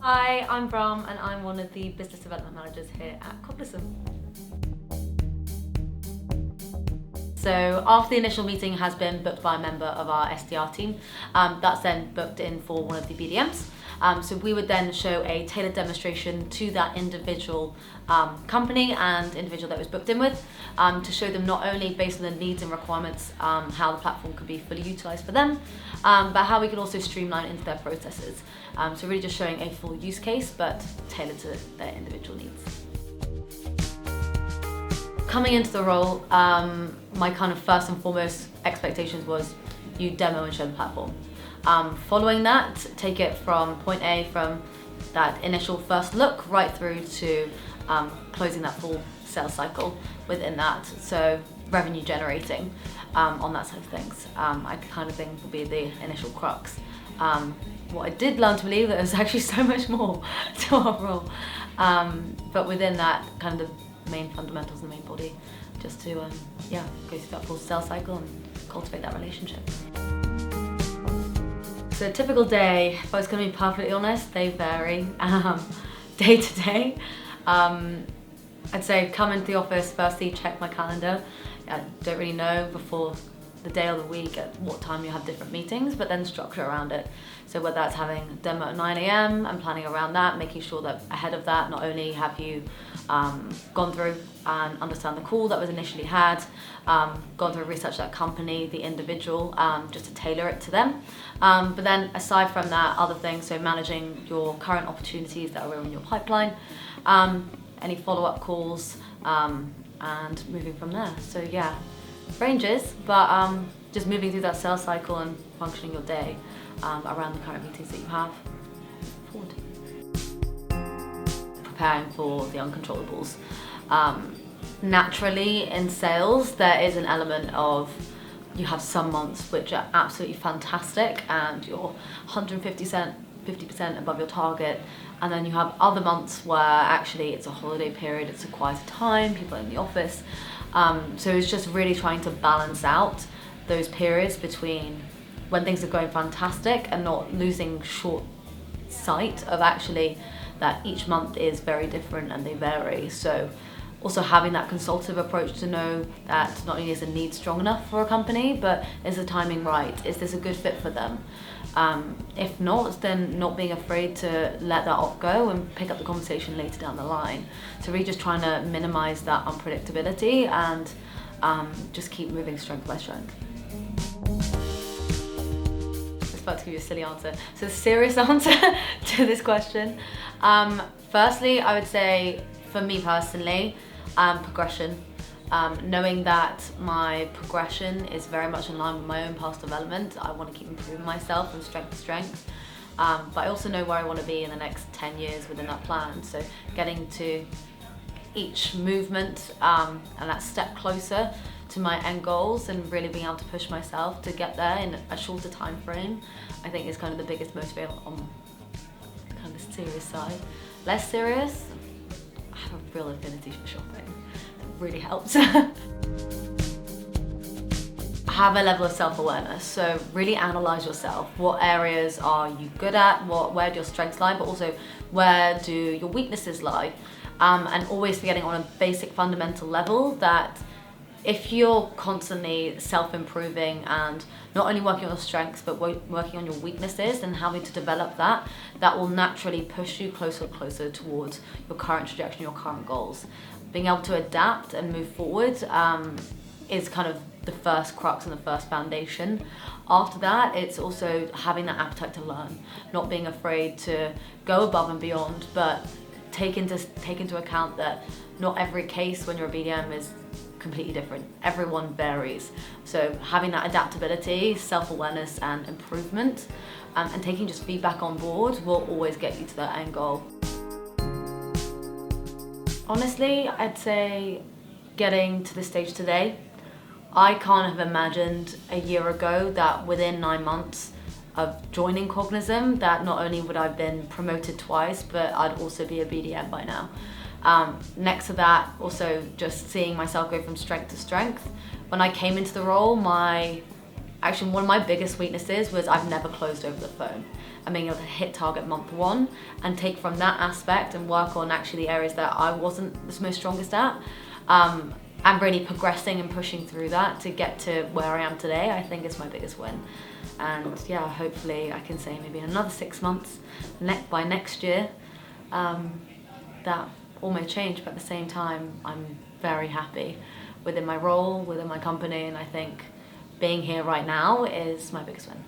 Hi, I'm Brahm and I'm one of the business development managers here at Cognism. So after the initial meeting has been booked by a member of our SDR team, that's then booked in for one of the BDMs. So we would then show a tailored demonstration to that individual company and individual that was booked in with, to show them not only based on the needs and requirements how the platform could be fully utilised for them, but how we could also streamline into their processes. So really just showing a full use case but tailored to their individual needs. Coming into the role, my kind of first and foremost expectations was you demo and show the platform. Following that, take it from point A, from that initial first look, right through to closing that full sales cycle within that. So revenue generating on that side of things, I kind of think will be the initial crux. What I did learn to believe that there's actually so much more to our role, but within that, kind of the main fundamentals and the main body, just to go through that full sales cycle and cultivate that relationship. So a typical day, if I was going to be perfectly honest, they vary day to day. I'd say come into the office, firstly check my calendar. I don't really know before the day or the week at what time you have different meetings, but then structure around it. So whether that's having a demo at 9 a.m. and planning around that, making sure that ahead of that, not only have you gone through and understand the call that was initially had, gone through research that company, the individual, just to tailor it to them. But then aside from that, other things, so managing your current opportunities that are in your pipeline, any follow-up calls, and moving from there. So yeah, ranges, but just moving through that sales cycle and functioning your day around the current meetings that you have forward. Preparing for the uncontrollables. Naturally in sales, there is an element of you have some months which are absolutely fantastic and you're 150% above your target, and then you have other months where actually it's a holiday period, it's a quieter time, people are in the office. So it's just really trying to balance out those periods between when things are going fantastic and not losing short sight of actually that each month is very different and they vary. So also having that consultative approach to know that not only is the need strong enough for a company, but is the timing right? Is this a good fit for them? If not, then not being afraid to let that off go and pick up the conversation later down the line. So really just trying to minimize that unpredictability and just keep moving strength by strength. I was about to give you a silly answer. So the serious answer to this question. Firstly, I would say for me personally, progression. Knowing that my progression is very much in line with my own past development. I want to keep improving myself from strength to strength. But I also know where I want to be in the next 10 years within that plan. So getting to each movement and that step closer to my end goals and really being able to push myself to get there in a shorter time frame, I think is kind of the biggest motivator on kind of the serious side. Less serious, I have a real affinity for shopping. That really helps. Have a level of self-awareness, so really analyze yourself. What areas are you good at? Where do your strengths lie? But also, where do your weaknesses lie? And always forgetting on a basic fundamental level that if you're constantly self-improving and not only working on your strengths but working on your weaknesses and having to develop that, that will naturally push you closer and closer towards your current trajectory, your current goals. Being able to adapt and move forward is kind of the first crux and the first foundation. After that, it's also having that appetite to learn, not being afraid to go above and beyond, but take into account that not every case when you're a BDM is completely different. Everyone varies. So having that adaptability, self-awareness and improvement, and taking just feedback on board will always get you to that end goal. Honestly, I'd say getting to this stage today, I can't have imagined a year ago that within 9 months of joining Cognism, that not only would I have been promoted twice, but I'd also be a BDM by now. Next to that, also just seeing myself go from strength to strength. When I came into the role, my actually one of my biggest weaknesses was I've never closed over the phone. And being able to hit target month one and take from that aspect and work on actually the areas that I wasn't the most strongest at. And really progressing and pushing through that to get to where I am today, I think is my biggest win. And yeah, hopefully I can say maybe in another 6 months, by next year, that all may change, but at the same time, I'm very happy within my role, within my company, and I think being here right now is my biggest win.